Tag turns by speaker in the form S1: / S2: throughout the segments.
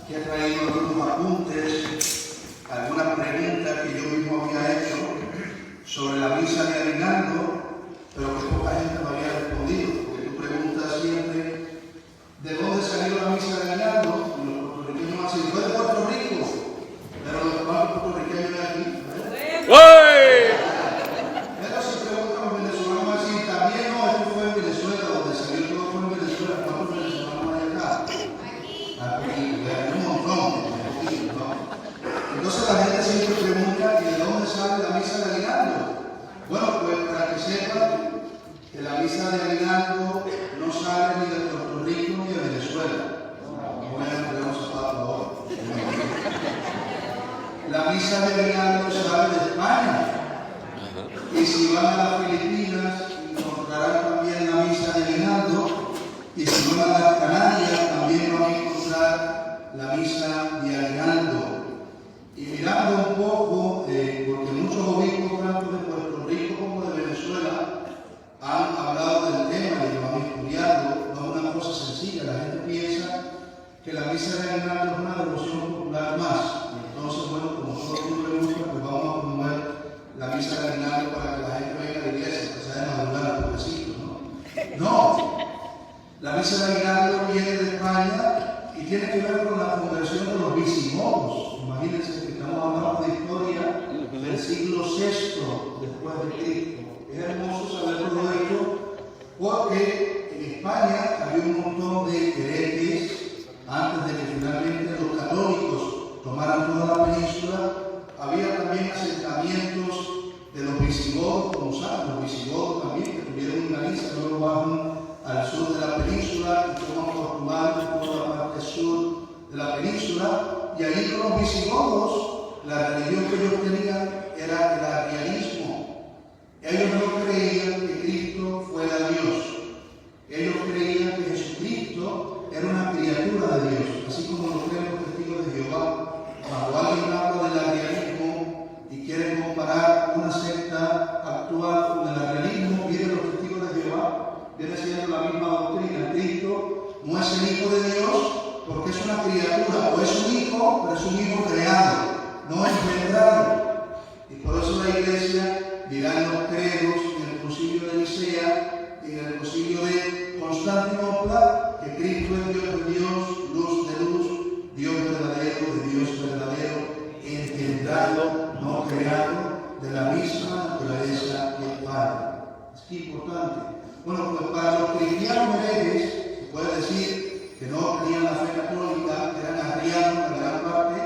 S1: Aquí he traído algunos apuntes, algunas preguntas que yo mismo había hecho sobre la misa de aguinaldo, pero que poca gente me había respondido, porque tú preguntas siempre ¿de dónde salió la misa de aguinaldo? Y los puertorriqueños van a decir, fue de Puerto Rico, pero los puertorriqueños de aquí. Pero si preguntan los venezolanos van a decir, también no, esto fue en Venezuela, donde salió todo fue en Venezuela. ¿Cuántos venezolanos hay acá? Aquí, hay un montón, ¿no? Entonces la gente siempre pregunta, ¿y de dónde sale la misa de aguinaldo? Bueno, pues para que sepan que la misa de aguinaldo no sale ni de Puerto Rico ni de Venezuela. Voy a poner un zapato ahora. La misa de aguinaldo sale de España. Y si van a las Filipinas, encontrarán también la misa de aguinaldo. Y si van a las Canarias, también van a encontrar la misa de aguinaldo. Y mirando un poco, porque muchos obispos, tanto de Puerto Rico como de Venezuela, han hablado del tema y lo han estudiado. No es una cosa sencilla. La gente piensa que la misa de aguinaldo es una devoción popular más. Entonces, bueno, como todo el mundo le gusta, pues vamos a promover la misa de aguinaldo para que la gente venga a la iglesia, que se haya madurado, pobrecito, ¿no? No. La misa de aguinaldo viene de España y tiene que ver con la conversión de los visigodos. Imagínense que estamos hablando de historia del siglo VI después de Cristo. Es hermoso saber todo esto porque en España había un montón de herejes antes de que finalmente los católicos tomaran toda la península. Había también asentamientos de los visigodos, como saben, los visigodos también que tuvieron en Galicia, luego bajan al sur de la península y toman Portugal, toda la parte sur de la península. Y allí con los visigodos, la religión que ellos tenían era el arrianismo. Ellos no creían que Cristo fuera Dios. Ellos creían que Jesucristo era una criatura de Dios, así como lo creen los testigos de Jehová. Cuando alguien habla del arrianismo y quiere comparar una secta actual con el arrianismo, vienen los testigos de Jehová, viene siendo la misma doctrina. Cristo no es el Hijo de Dios porque es una criatura, o es un hijo, pero es un hijo creado, no engendrado. Y por eso la iglesia dirá en los credos, en el concilio de Nicea, en el concilio de Constantinopla, que Cristo es Dios de Dios, luz de luz, Dios verdadero de Dios verdadero, engendrado, no creado, de la misma naturaleza que el Padre. Es que importante. Bueno, pues para los cristianos herejes, se puede decir que no creían la fe católica, eran arrianos en gran parte,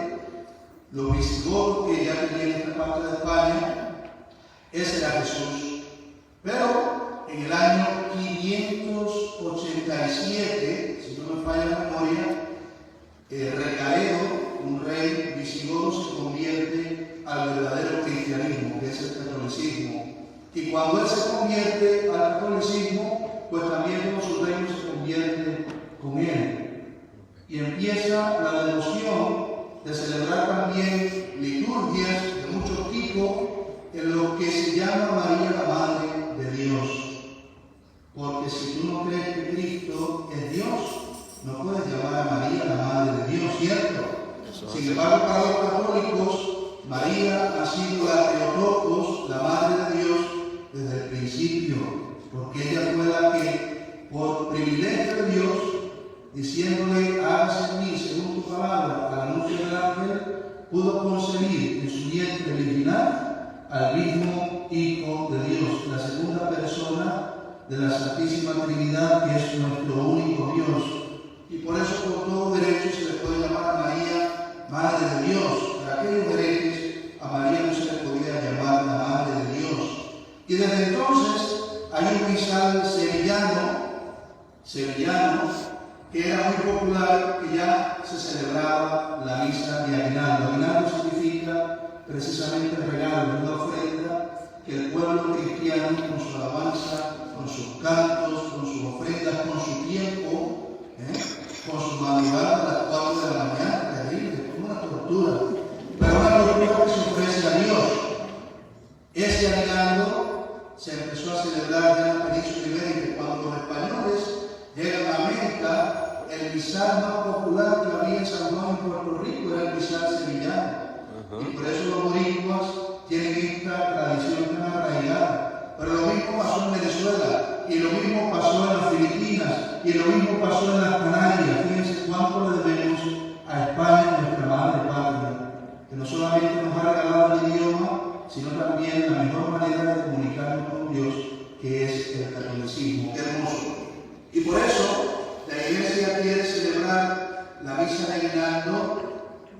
S1: los visigodos que ya tenían esta parte de España, ese era Jesús. Pero en el año 587, si no me falla la memoria, Recaredo, un rey visigodo, se convierte al verdadero cristianismo, que es el catolicismo. Y cuando él se convierte al catolicismo, pues también todo su reino se convierte con él. Y empieza la devoción de celebrar también liturgias de muchos tipos en lo que se llama María la Madre de Dios. Porque si tú no crees que Cristo es Dios, no puedes llamar a María la Madre de Dios, ¿cierto? Sin embargo, para los católicos, María ha sido la Theotokos, la Madre de Dios, desde el principio, porque ella fue la que, por privilegio de Dios, diciéndole, hágase en mí según tu palabra, al anuncio del ángel, pudo concebir en su vientre virginal al mismo Hijo de Dios, la segunda persona de la Santísima Trinidad, que es nuestro único Dios. Y por eso, por todo derecho, se le puede llamar a María Madre de Dios. Para aquellos herejes, a María no se le podía llamar la Madre de Dios. Y desde entonces hay un misal sevillano, que era muy popular, que ya se celebraba la misa de aguinaldo. Aguinaldo significa precisamente el regalo, una ofrenda que el pueblo cristiano, con su alabanza, con sus cantos, con sus ofrendas, con su tiempo, con su madrugada a las 4 de la mañana, terrible, como una tortura, pero una tortura que se ofrece a Dios. Ese aguinaldo se empezó a celebrar en la península ibérica. Cuando los españoles llegan a América, el misal más popular que había en San Juan, en de aguinaldo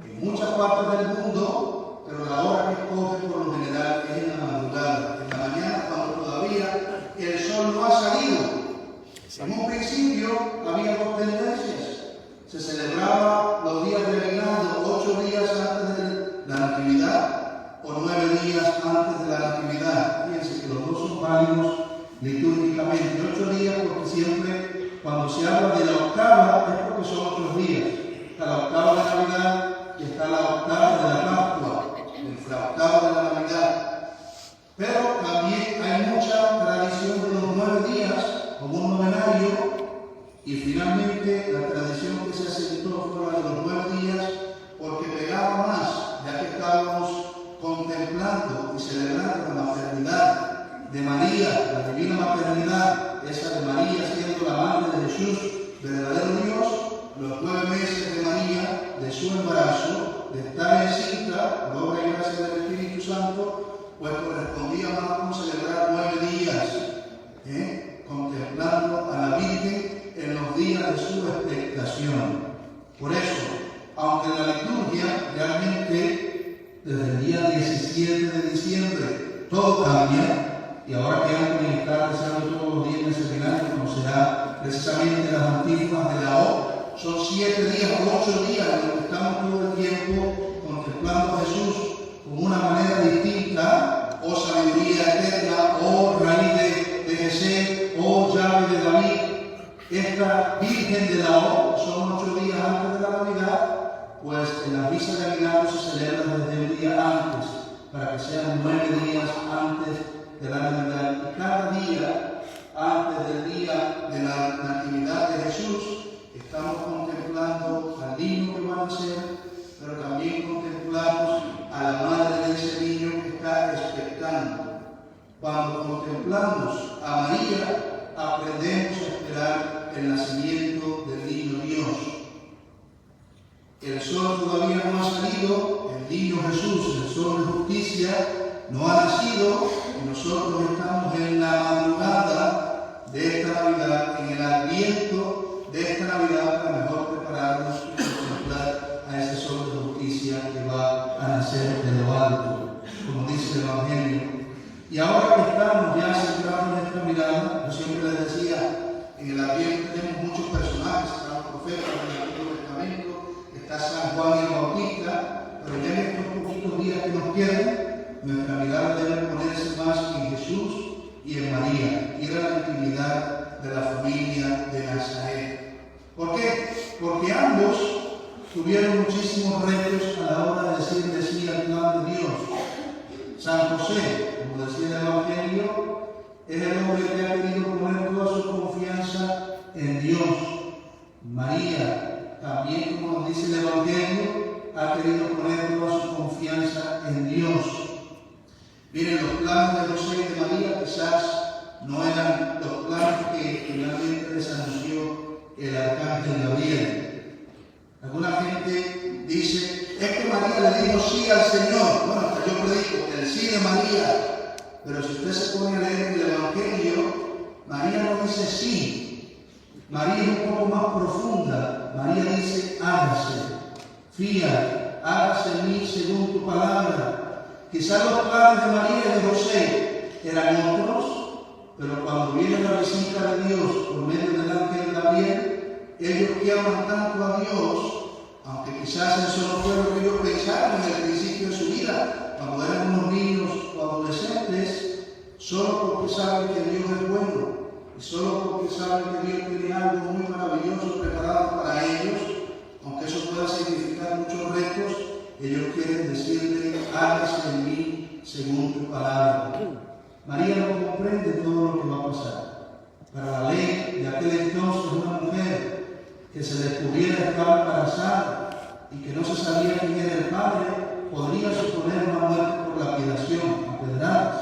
S1: en muchas partes del mundo, pero la hora que escogen por lo general es en la madrugada, en la mañana, cuando todavía el sol no ha salido. En un principio había dos tendencias. Se celebraba los días de aguinaldo 8 días antes de la Natividad o 9 días antes de la Natividad. Fíjense que los dos son válidos litúrgicamente. 8 días porque siempre cuando se habla de la octava es porque son 8 días. Está la octava de Navidad y está la octava de la Pascua, el fraoctavo de la Navidad. Pero también hay mucha tradición de los 9 días como un novenario, y finalmente la tradición que se asentó fue la de los 9 días porque pegaba más, ya que estábamos contemplando y celebrando la maternidad de María, la divina maternidad, esa de María siendo la madre de Jesús, verdadero Dios, los 9 meses de María, de su embarazo, de estar encinta, por obra y gracia del Espíritu Santo, pues correspondía más como celebrar 9 días, contemplando a la Virgen en los días de su expectación. Por eso, aunque en la liturgia realmente desde el día 17 de diciembre todo cambia, y ahora que Anthony está rezando todos los días en ese final, conocerá precisamente las antífonas de la O, son 7 días o 8 días en los que estamos todo el tiempo contemplando a Jesús con una manera distinta, oh sabiduría eterna, oh raíz de Jesé, oh llave de David. Esta Virgen de la O, son 8 días antes de la Navidad, pues en la misa de aguinaldo se celebra desde el día antes, para que sean 9 días antes de la Navidad. Y cada día antes del día de la Natividad de Jesús, estamos contemplando al niño que va a nacer, pero también contemplamos a la madre de ese niño que está expectando. Cuando contemplamos a María, aprendemos a esperar el nacimiento del niño Dios. El sol todavía no ha salido, el niño Jesús, el sol de justicia, no ha nacido, y nosotros estamos en la madrugada de esta Navidad, en el adviento de esta Navidad, para mejor prepararnos y contemplar a ese sol de justicia que va a nacer de lo alto, como dice el Evangelio. Y ahora que estamos ya centrados en esta mirada, yo siempre les decía, en el adviento tenemos muchos personajes, están los profetas del Antiguo Testamento, está San Juan y el Bautista, pero ya en estos poquitos días que nos quedan, nuestra mirada debe ponerse más en Jesús y en María, ir a la intimidad de la familia de Nazaret. ¿Por qué? Porque ambos tuvieron muchísimos retos a la hora de decirle sí al plan de Dios. San José, como decía el Evangelio, es el hombre que ha querido poner toda su confianza en Dios. María, también como nos dice el Evangelio, ha querido poner toda su confianza en Dios. Miren, los planes de José y de María quizás no eran los planes que finalmente les anunció el arcángel Gabriel. Alguna gente dice, es que María le dijo sí al Señor. Bueno, hasta yo predico el sí de María, pero si usted se pone a leer el Evangelio, María no dice sí. María es un poco más profunda. María dice, hágase, fía, hágase en mí según tu palabra. Quizás los planes de María y de José eran otros, pero cuando viene la visita de Dios por medio del ángel Gabriel, ellos que aman tanto a Dios, aunque quizás eso no fue lo que ellos pensaron en el principio de su vida, cuando eran unos niños o adolescentes, solo porque saben que Dios es bueno, y solo porque saben que Dios tiene algo muy maravilloso preparado para ellos, aunque eso pueda significar muchos retos, ellos quieren decirle, hágase en mí según tu palabra. María no comprende todo lo que va a pasar. Para la ley de aquel entonces, una mujer que se descubriera estar embarazada y que no se sabía quién era el padre, podría suponer una muerte por lapidación, a pedradas.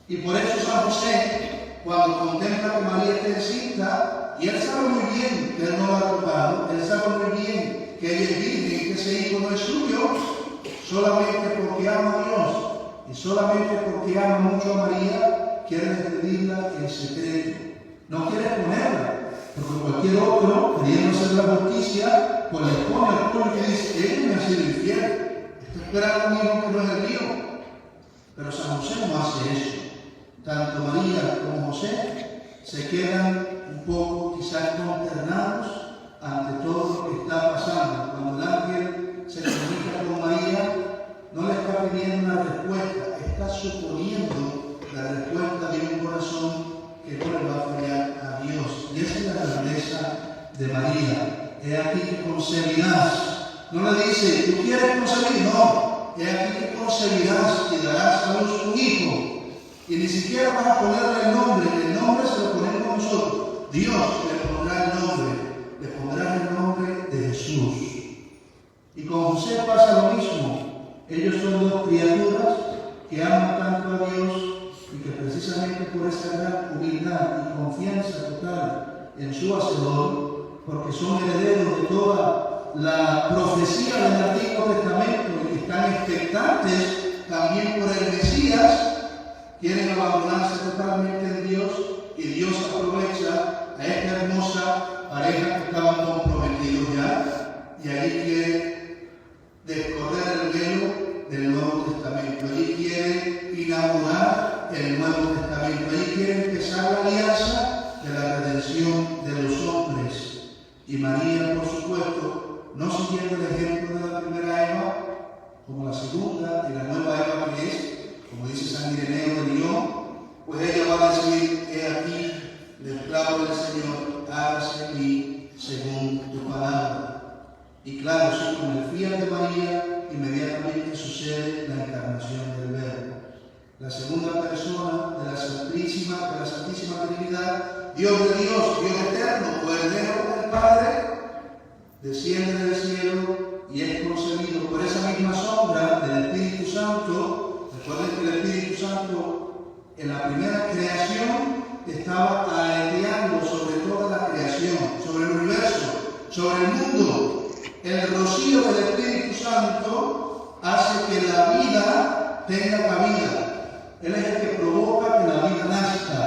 S1: Y por eso San José, cuando contempla que María está encinta, y él sabe muy bien que él no la ha tocado, él sabe muy bien que ella es virgen, que ese hijo no es suyo, solamente porque ama a Dios y solamente porque ama mucho a María, quiere despedirla en secreto. No quiere ponerla, porque cualquier otro, queriendo hacer la justicia, pues le pone al pueblo que dice, él me ha sido infiel, está esperando un hijo que no es el mío. Pero San José no hace eso. Tanto María como José se quedan un poco quizás consternados ante todo lo que está pasando. Cuando el ángel se comunica con María, no le está pidiendo una respuesta, está suponiendo la respuesta de un corazón que no le va a fallar a Dios. Y esa es la grandeza de María. He aquí que concebirás. No le dice, ¿tú quieres concebir? No. He aquí que concebirás y darás a luz un hijo. Y ni siquiera vas a ponerle el nombre se lo ponemos nosotros. Dios le pondrá le pondrá el nombre de Jesús. Y con José pasa lo mismo. Ellos son dos criaturas que aman tanto a Dios y que precisamente por esa gran humildad y confianza total en su Hacedor, porque son herederos de toda la profecía del Antiguo Testamento y están expectantes también por el Mesías, quieren abandonarse totalmente en Dios y Dios aprovecha a esta hermosa pareja que estaban comprometidos ya y ahí quiere descorrer el velo del Nuevo Testamento, allí quiere inaugurar el Nuevo Testamento, allí quiere empezar la alianza de la redención de los hombres. Y María, por supuesto, no siguiendo el ejemplo de la primera Eva, como la segunda y la nueva Eva que es, como dice San Ireneo de Lyon, pues ella va a decir, he aquí, el esclavo del Señor, hágase en mí según tu palabra. Y claro, sí, con el fiat de María, inmediatamente sucede la encarnación del Verbo. La segunda persona de la Santísima Trinidad, Dios de Dios, Dios eterno, coheredero del Padre, desciende del cielo y es concebido por esa misma sombra del Espíritu Santo. Recuerden que el Espíritu Santo en la primera creación estaba aleteando sobre toda la creación, sobre el universo, sobre el mundo. El rocío del Espíritu Santo hace que la vida tenga cabida. Él es el que provoca que la vida nazca.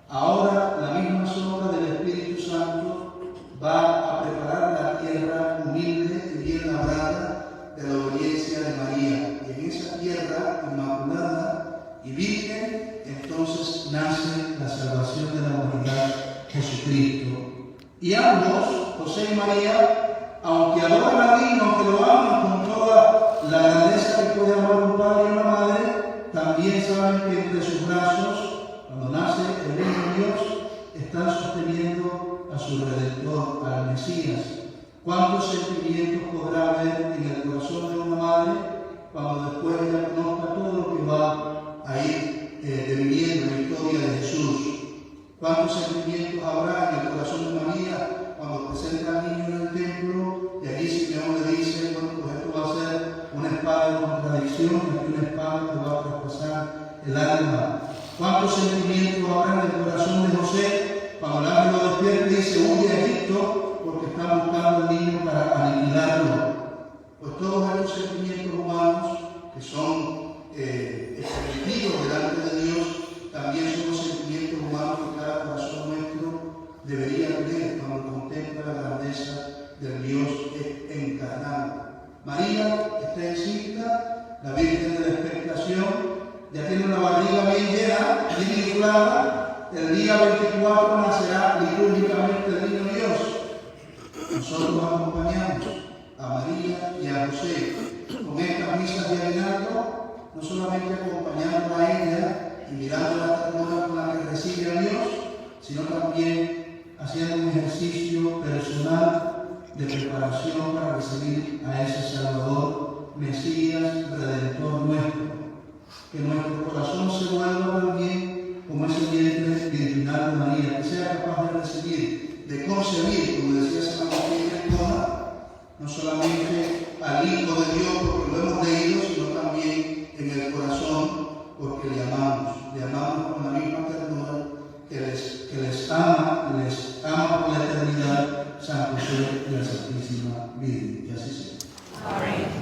S1: Ahora la misma sombra del Espíritu Santo va a preparar la tierra humilde y bien labrada de la obediencia de María. Y en esa tierra inmaculada y virgen, entonces nace la salvación de la humanidad, Jesucristo. Y ambos, José y María, aunque adoran a Dios, aunque lo aman con toda la grandeza que puede amar un padre y una madre, también saben que entre sus brazos, cuando nace el niño Dios, están sosteniendo a su Redentor, al Mesías. ¿Cuántos sentimientos podrá haber en el corazón de una madre cuando después ella conozca todo lo que va a ir deviniendo en la historia de Jesús? ¿Cuántos sentimientos habrá en el corazón de María cuando presenta al niño en el templo y allí Simeón le dice, bueno, pues esto va a ser una espada de contradicción, y una espada que va a traspasar el alma? ¿Cuántos sentimientos habrá en el corazón de José cuando el ángel lo despierta y dice, huye a Egipto porque están buscando al niño para aniquilarlo? Pues todos estos sentimientos humanos que son exprimidos delante de Dios también son los sentimientos humanos que cada corazón nuestro debería tener cuando contempla la grandeza del Dios encarnado. María está encinta, la Virgen de la Expectación, ya tiene una barriga bien llena, bien inflada. El día 24 nacerá litúrgicamente el niño Dios. Nosotros acompañamos a María y a José con estas misas de aguinaldo, no solamente acompañando a ella y mirando la ternura con la que recibe a Dios, sino también haciendo un ejercicio personal de preparación para recibir a ese Salvador, Mesías, Redentor nuestro. Que nuestro corazón se vuelva también como ese vientre virginal de María, que sea capaz de recibir, de concebir, como decía San Agustín de Hipona, no solamente al Hijo de Dios porque lo hemos leído, sino también en el corazón porque le amamos con la misma ternura que les ama por la eternidad San José y la Santísima Virgen. Y así sea. Amén.